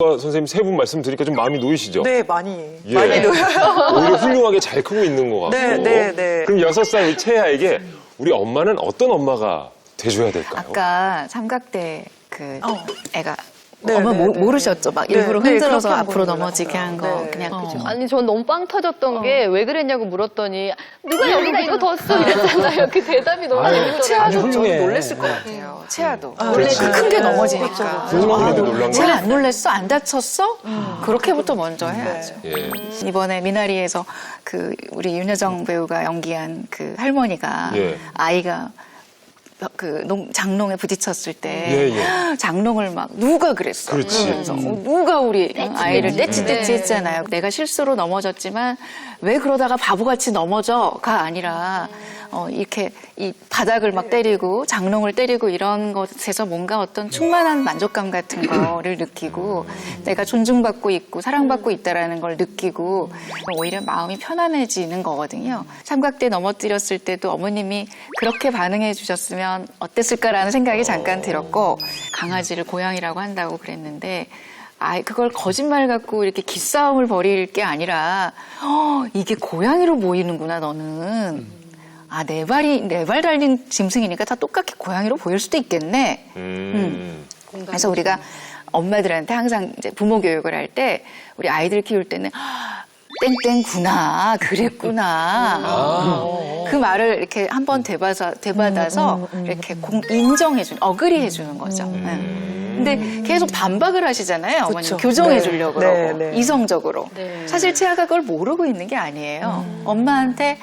선생님 세 분 말씀 드리니까 좀 마음이 놓이시죠? 네, 많이 예. 놓여요. 오히려 훌륭하게 잘 크고 있는 것 같고. 네. 그럼 6살 채아에게 우리 엄마는 어떤 엄마가 돼줘야 될까요? 아까 삼각대 애가 네, 엄마 네, 네. 모르셨죠? 막 네, 일부러 네, 흔들어서 그렇게 앞으로 한번 넘어지게 한 거 몰랐어요. 네. 그냥 아니, 전 너무 빵 터졌던 게 왜 그랬냐고 물었더니 누가 여기다 이거 뒀어 이랬잖아요. 그 대답이 너무 재밌더라고요. 채아도 좀 훌륭해. 놀랬을 것 같아요. 채아도 원래 그렇지. 큰 게 넘어지니까. 훌륭한데도 놀란 채아 거야. 안 놀랬어? 안 다쳤어? 그렇게부터 먼저 해야죠. 예. 이번에 미나리에서 그 우리 윤여정 배우가 연기한 그 할머니가 예. 아이가 그 장롱에 부딪혔을 때 예. 장롱을 막 누가 그랬어. 그렇지. 그러면서 누가 우리 아이를 떼찌떼찌 했잖아요. 내가 실수로 넘어졌지만 왜 그러다가 바보같이 넘어져가 아니라 이렇게 이 바닥을 막 때리고 장롱을 때리고 이런 것에서 뭔가 어떤 충만한 만족감 같은 거를 느끼고 내가 존중받고 있고 사랑받고 있다라는 걸 느끼고 오히려 마음이 편안해지는 거거든요. 삼각대 넘어뜨렸을 때도 어머님이 그렇게 반응해 주셨으면 어땠을까라는 생각이 잠깐 들었고 강아지를 고양이라고 한다고 그랬는데 그걸 거짓말 갖고 이렇게 기싸움을 벌일 게 아니라 이게 고양이로 보이는구나 너는. 내 발 달린 짐승이니까 다 똑같이 고양이로 보일 수도 있겠네. 그래서 우리가 엄마들한테 항상 이제 부모 교육을 할 때 우리 아이들 키울 때는 땡땡구나, 그랬구나. 그 말을 이렇게 한번 되받아서 이렇게 인정해주는, 어그리해주는 거죠. 근데 계속 반박을 하시잖아요. 어머님 교정해주려고 그러고 네. 이성적으로. 사실 채아가 그걸 모르고 있는 게 아니에요. 엄마한테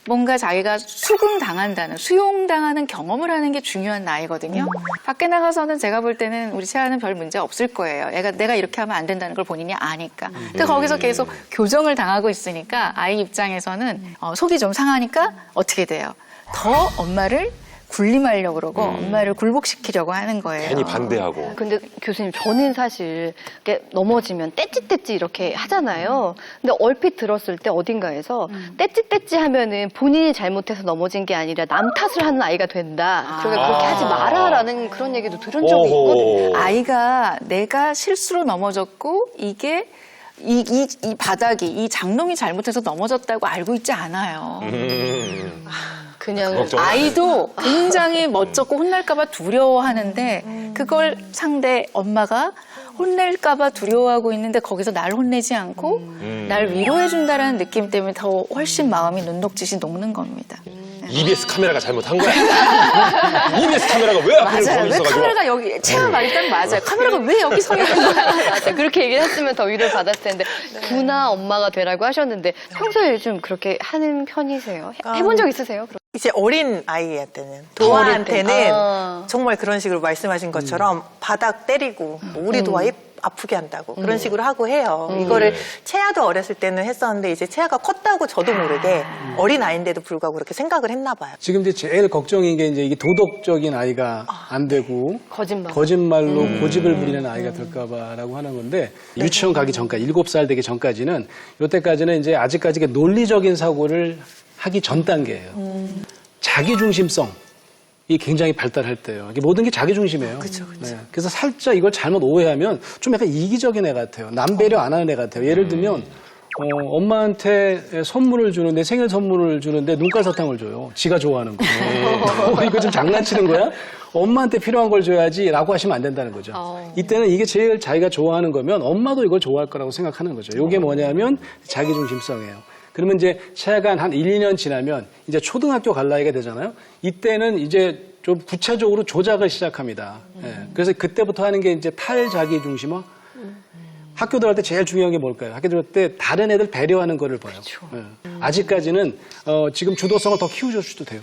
뭔가 자기가 수긍당한다는, 수용당하는 경험을 하는 게 중요한 나이거든요. 밖에 나가서는 제가 볼 때는 우리 채아는 별 문제 없을 거예요. 내가 이렇게 하면 안 된다는 걸 본인이 아니까. 근데 거기서 계속 교정을 당하고 있으니까 아이 입장에서는 속이 좀 상하니까 어떻게 돼요? 더 엄마를 군림하려고 그러고 엄마를 굴복시키려고 하는 거예요. 괜히 반대하고. 근데 교수님, 저는 사실 이렇게 넘어지면 떼찌떼찌 이렇게 하잖아요. 근데 얼핏 들었을 때 어딘가에서 떼찌떼찌 하면은 본인이 잘못해서 넘어진 게 아니라 남 탓을 하는 아이가 된다. 그러니까 그렇게 하지 마라라는 그런 얘기도 들은 적이 있거든요. 아이가 내가 실수로 넘어졌고 이게 이 바닥이 이 장롱이 잘못해서 넘어졌다고 알고 있지 않아요. 그냥 아이도 굉장히 멋졌고 혼날까봐 두려워하는데 그걸 상대 엄마가 혼낼까봐 두려워하고 있는데 거기서 날 혼내지 않고 날 위로해준다라는 느낌 때문에 더 훨씬 마음이 눈녹듯이 녹는 겁니다. EBS 카메라가 잘못한 거야. EBS 카메라가 왜 앞에 맞아요. 서 왜 있어가지고. 카메라가 여기 채아 말이 딱 맞아요. 카메라가 왜 여기 서 있는 거야? 맞아. 그렇게 얘기를 했으면 더 위로를 받았을 텐데 구나 엄마가 되라고 하셨는데 평소에 요즘 그렇게 하는 편이세요? 해본 적 있으세요? 이제 어린 아이한테는 도아한테는 정말 그런 식으로 말씀하신 것처럼 바닥 때리고 우리 도아 아프게 한다고 그런 식으로 하고 해요. 이거를 채아도 어렸을 때는 했었는데 이제 채아가 컸다고 저도 모르게 어린 아이인데도 불구하고 그렇게 생각을 했나 봐요. 지금 이제 제일 걱정인 게 이제 이게 도덕적인 아이가 안 되고 거짓말로 고집을 부리는 아이가 될까봐라고 하는 건데 유치원 가기 전까지 7살 되기 전까지는 이때까지는 이제 아직까지 논리적인 사고를 하기 전 단계예요. 자기중심성. 이 굉장히 발달할 때요. 이게 모든 게 자기중심이에요. 그렇죠. 네. 그래서 살짝 이걸 잘못 오해하면 좀 약간 이기적인 애 같아요. 남 배려 안 하는 애 같아요. 예를 들면 엄마한테 선물을 주는데 생일 선물을 주는데 눈깔 사탕을 줘요. 지가 좋아하는 거. 이거 좀 장난치는 거야? 엄마한테 필요한 걸 줘야지라고 하시면 안 된다는 거죠. 이때는 이게 제일 자기가 좋아하는 거면 엄마도 이걸 좋아할 거라고 생각하는 거죠. 이게 뭐냐면 자기중심성이에요. 그러면 이제 채아가 한 1, 2년 지나면 이제 초등학교 갈 나이가 되잖아요. 이때는 이제 좀 구체적으로 조작을 시작합니다. 예. 그래서 그때부터 하는 게 이제 탈자기중심화. 학교 들어갈 때 제일 중요한 게 뭘까요? 학교 들어갈 때 다른 애들 배려하는 거를 봐요. 그렇죠. 예. 아직까지는 지금 주도성을 더 키워주셔도 돼요.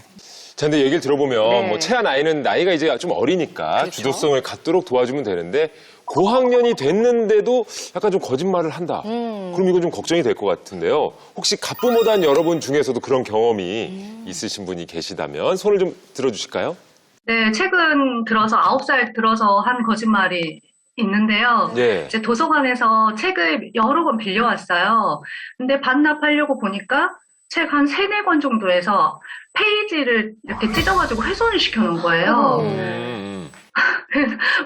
자, 근데 얘기를 들어보면 뭐 채아 나이는 나이가 이제 좀 어리니까 주도성을 갖도록 도와주면 되는데 고학년이 됐는데도 약간 좀 거짓말을 한다. 그럼 이거 좀 걱정이 될 것 같은데요. 혹시 갑부모단 여러분 중에서도 그런 경험이 있으신 분이 계시다면 손을 좀 들어주실까요? 네, 최근 들어서 9살 들어서 한 거짓말이 있는데요. 네. 이제 도서관에서 책을 여러 권 빌려왔어요. 근데 반납하려고 보니까 책 한 3-4권 정도에서 페이지를 이렇게 찢어가지고 훼손을 시켜놓은 거예요.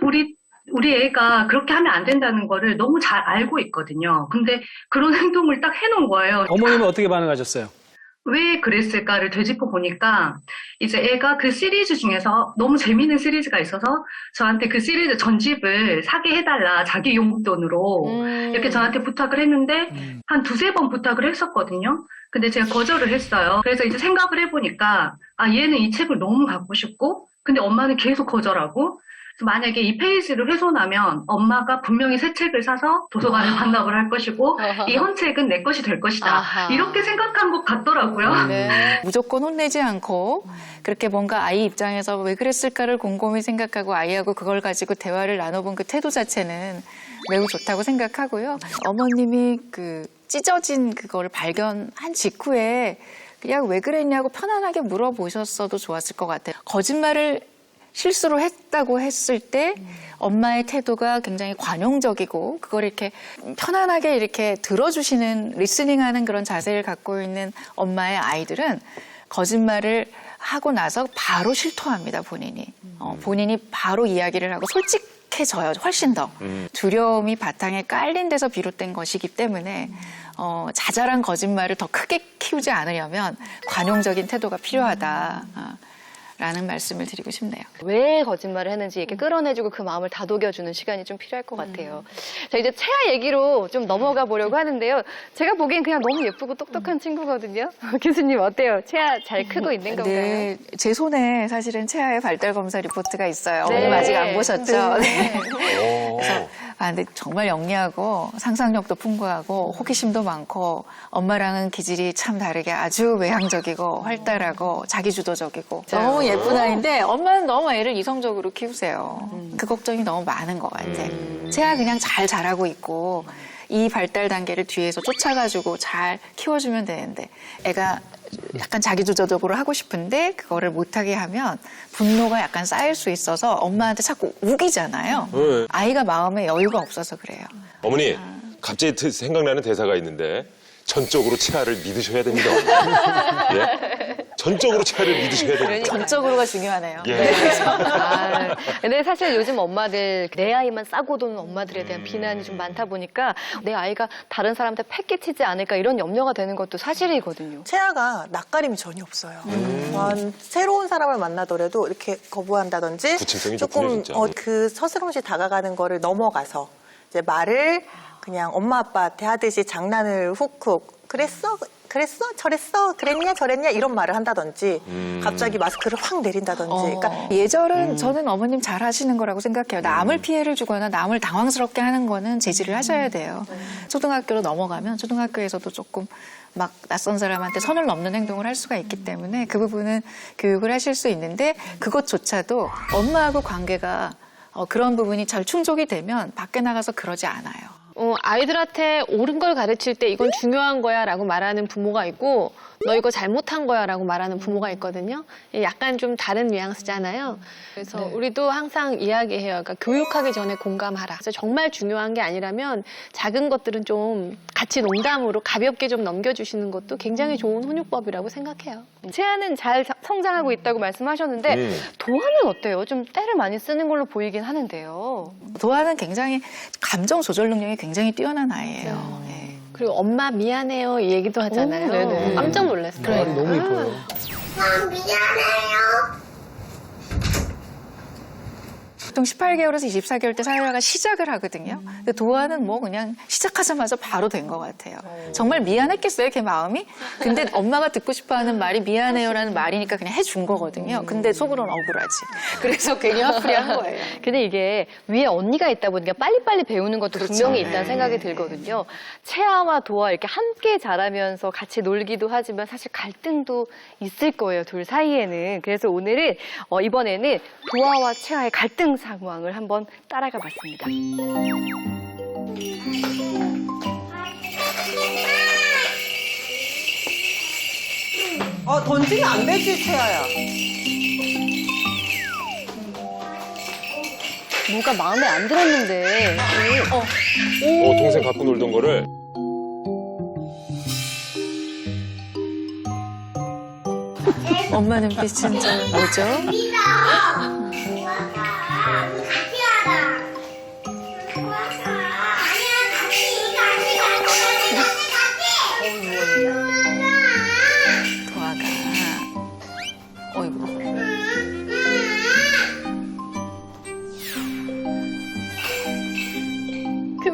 우리 우리 애가 그렇게 하면 안 된다는 거를 너무 잘 알고 있거든요. 근데 그런 행동을 딱 해놓은 거예요. 어머님은 어떻게 반응하셨어요? 왜 그랬을까를 되짚어 보니까 이제 애가 그 시리즈 중에서 너무 재밌는 시리즈가 있어서 저한테 그 시리즈 전집을 사게 해달라, 자기 용돈으로 이렇게 저한테 부탁을 했는데 한 두세 번 부탁을 했었거든요. 근데 제가 거절을 했어요. 그래서 이제 생각을 해보니까 얘는 이 책을 너무 갖고 싶고 근데 엄마는 계속 거절하고, 그래서 만약에 이 페이지를 훼손하면 엄마가 분명히 새 책을 사서 도서관에 반납을 할 것이고 이 헌 책은 내 것이 될 것이다. 아하. 이렇게 생각한 것 같더라고요. 네. 무조건 혼내지 않고 그렇게 뭔가 아이 입장에서 왜 그랬을까를 곰곰이 생각하고 아이하고 그걸 가지고 대화를 나눠본 그 태도 자체는 매우 좋다고 생각하고요. 어머님이 그 찢어진 그걸 발견한 직후에 그냥 왜 그랬냐고 편안하게 물어보셨어도 좋았을 것 같아요. 거짓말을 실수로 했다고 했을 때 엄마의 태도가 굉장히 관용적이고 그걸 이렇게 편안하게 이렇게 들어주시는 리스닝하는 그런 자세를 갖고 있는 엄마의 아이들은 거짓말을 하고 나서 바로 실토합니다, 본인이. 본인이 바로 이야기를 하고 솔직해져요, 훨씬 더. 두려움이 바탕에 깔린 데서 비롯된 것이기 때문에 자잘한 거짓말을 더 크게 키우지 않으려면 관용적인 태도가 필요하다. 라는 말씀을 드리고 싶네요. 왜 거짓말을 했는지 이렇게 끌어내주고 그 마음을 다독여주는 시간이 좀 필요할 것 같아요. 자, 이제 채아 얘기로 좀 넘어가 보려고 하는데요. 제가 보기엔 그냥 너무 예쁘고 똑똑한 친구거든요. 교수님 어때요? 채아 잘 크고 있는 건가요? 네, 제 손에 사실은 채아의 발달 검사 리포트가 있어요. 네. 어머님 아직 안 보셨죠? 네. 오. 근데 정말 영리하고 상상력도 풍부하고 호기심도 많고 엄마랑은 기질이 참 다르게 아주 외향적이고 활달하고 자기주도적이고 너무 예쁜 아이인데 엄마는 너무 애를 이성적으로 키우세요. 그 걱정이 너무 많은 것 같아. 채아 그냥 잘 자라고 있고 이 발달 단계를 뒤에서 쫓아가지고 잘 키워주면 되는데 애가 약간 자기주도적으로 하고 싶은데 그거를 못하게 하면 분노가 약간 쌓일 수 있어서 엄마한테 자꾸 우기잖아요. 네. 아이가 마음에 여유가 없어서 그래요. 어머니, 갑자기 생각나는 대사가 있는데 전적으로 채아를 믿으셔야 됩니다. 예? 전적으로 채아를 믿으셔야 됩니다. 전적으로가 중요하네요. 예. 근데 사실 요즘 엄마들 내 아이만 싸고 도는 엄마들에 대한 비난이 좀 많다 보니까 내 아이가 다른 사람한테 패기치지 않을까 이런 염려가 되는 것도 사실이거든요. 채아가 낯가림이 전혀 없어요. 새로운 사람을 만나더라도 이렇게 거부한다든지 구체성이 조금 좋군요, 진짜. 그 서스럼없이 다가가는 거를 넘어가서 이제 말을 그냥 엄마 아빠한테 하듯이 장난을 훅훅 그랬어? 저랬어? 그랬냐? 저랬냐? 이런 말을 한다든지 갑자기 마스크를 확 내린다든지 그러니까 예절은 저는 어머님 잘 하시는 거라고 생각해요. 남을 피해를 주거나 남을 당황스럽게 하는 거는 제지를 하셔야 돼요. 초등학교로 넘어가면 초등학교에서도 조금 막 낯선 사람한테 선을 넘는 행동을 할 수가 있기 때문에 그 부분은 교육을 하실 수 있는데 그것조차도 엄마하고 관계가 그런 부분이 잘 충족이 되면 밖에 나가서 그러지 않아요. 아이들한테 옳은 걸 가르칠 때 이건 중요한 거야 라고 말하는 부모가 있고 너 이거 잘못한 거야 라고 말하는 부모가 있거든요. 약간 좀 다른 뉘앙스잖아요. 그래서 우리도 항상 이야기해요. 그러니까 교육하기 전에 공감하라. 그래서 정말 중요한 게 아니라면 작은 것들은 좀 같이 농담으로 가볍게 좀 넘겨주시는 것도 굉장히 좋은 훈육법이라고 생각해요. 채아는 잘 성장하고 있다고 말씀하셨는데 도아는 어때요? 좀 때를 많이 쓰는 걸로 보이긴 하는데요. 도아는 굉장히 감정 조절 능력이 굉장히 뛰어난 아이예요. 네. 그리고 엄마 미안해요 이 얘기도 하잖아요. 네네. 깜짝 놀랐어요. 말이 너무 예뻐요. 보통 18개월에서 24개월 때 사회화가 시작을 하거든요. 근데 도아는 뭐 그냥 시작하자마자 바로 된 것 같아요. 정말 미안했겠어요, 걔 마음이? 근데 엄마가 듣고 싶어하는 말이 미안해요라는 말이니까 그냥 해준 거거든요. 근데 속으로는 억울하지. 그래서 괜히 화풀이한 거예요. 근데 이게 위에 언니가 있다 보니까 빨리빨리 배우는 것도 분명히 있다는 생각이 들거든요. 채아와 도아 이렇게 함께 자라면서 같이 놀기도 하지만 사실 갈등도 있을 거예요, 둘 사이에는. 그래서 오늘은 이번에는 도아와 채아의 갈등 상황을 한번 따라가 봤습니다. 던지면 안 되지 채아야. 뭐가 마음에 안 들었는데 동생 갖고 놀던 거를. 엄마 눈빛은 좀 뭐죠?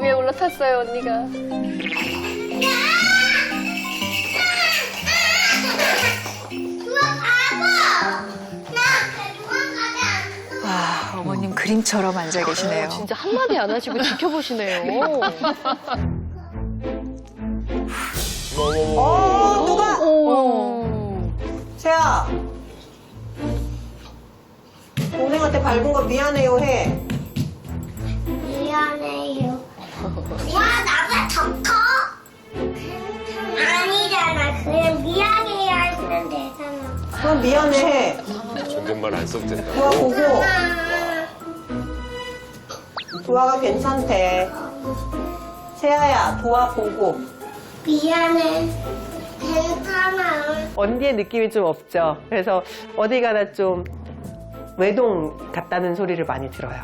위에 올라탔어요, 언니가. 와, 어머님 그림처럼 앉아 계시네요. 진짜 한마디 안 하시고 지켜보시네요. 누가? 세아. 동생한테 밟은 거 미안해요 해. 미안해요. 와, 나가 더 커? 아니잖아. 그냥 미안해야 하면 되잖아. 그럼 미안해 해. 존댓말 안 써도 된다. 도와 보고. 도와가 괜찮대. 세아야 도와 보고. 미안해. 괜찮아. 언니의 느낌이 좀 없죠. 그래서 어디 가나 좀 외동 같다는 소리를 많이 들어요.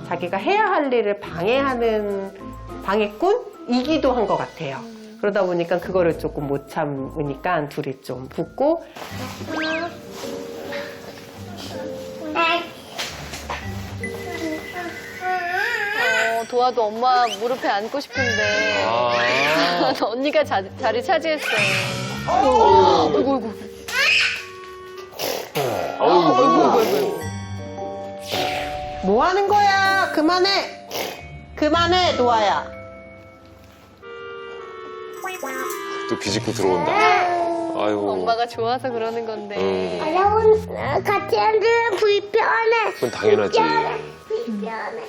자기가 해야 할 일을 방해하는 방해꾼이기도 한 것 같아요. 그러다 보니까 그거를 조금 못 참으니까 둘이 좀 붙고. 도와도 엄마 무릎에 앉고 싶은데 언니가 자리 차지했어요. 뭐 하는 거야? 그만해. 그만해, 도아야. 또 비집고 들어온다. 아이고. 엄마가 좋아서 그러는 건데. 같이 앉으면 불편해. 그건 당연하지. 불편해.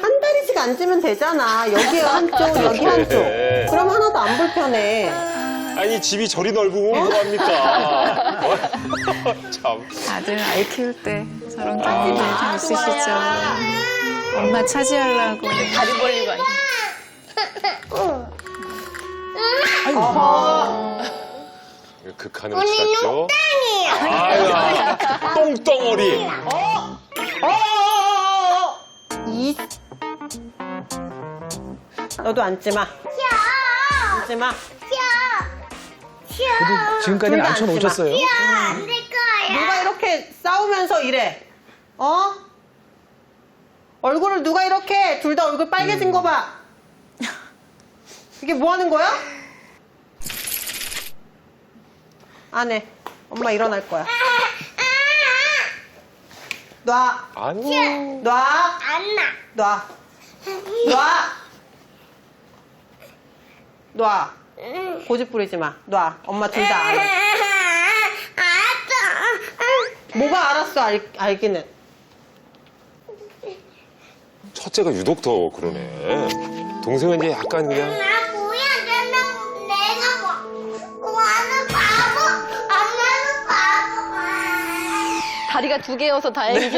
한 다리씩 앉으면 되잖아. 여기 한쪽, 여기 한쪽. 그럼 하나도 안 불편해. 아니 집이 저리 넓으면 뭐합니까? 참. 다들 아이 키울 때 저런 경험들 좀 있으시죠? 엄마 차지하려고. 다리 벌리고 앉아. 극한으로 치닫죠. 아유, 똥덩어리. 너도 앉지 마. 앉지 마. 그래도 지금까지는 둘다 앉혀놓으셨어요. 안 될 거야. 누가 이렇게 싸우면서 이래? 어? 얼굴을 누가 이렇게 둘 다 얼굴 빨개진 거 봐. 이게 뭐 하는 거야? 안 해. 엄마 일어날 거야. 놔. 아유. 놔. 안 나. 놔. 놔. 놔. 고집 부리지 마. 놔. 엄마 둘 다 안 해. 알았어. 뭐가 알았어, 알기는. 첫째가 유독 더 그러네. 동생은 이제 약간 그냥 나 뭐야? 내가 와는 바보. 엄마는 바보. 다리가 두 개여서 다행이긴